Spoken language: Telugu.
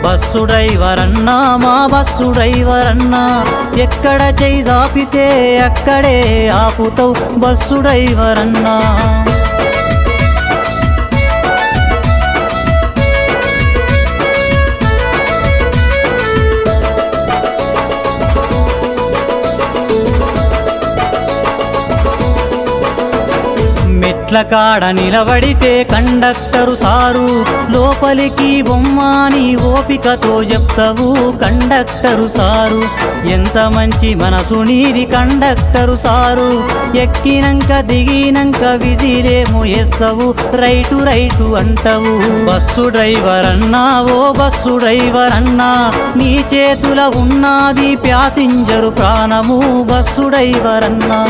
బస్సు డ్రైవర్ అన్నా మా బస్సు డ్రైవర్ అన్నా ఎక్కడ చెయ్యి జాపితే అక్కడే ఆపుతావు బస్సు డ్రైవర్ అన్నా మెట్ల కాడ నిలబడితే కండక్టరు సారు లోపలికి బొమ్మని ఓపికతో చెప్తావు కండక్టరు సారు ఎంత మంచి మనసు నీది కండక్టరు సారు ఎక్కినంక దిగినంక విజిలేమో వేస్తావు రైటు రైటు అంటావు బస్సు డ్రైవర్ అన్నా ఓ బస్సు డ్రైవర్ అన్నా నీ చేతుల ఉన్నది ప్యాసింజరు ప్రాణము బస్సు డ్రైవర్ అన్నా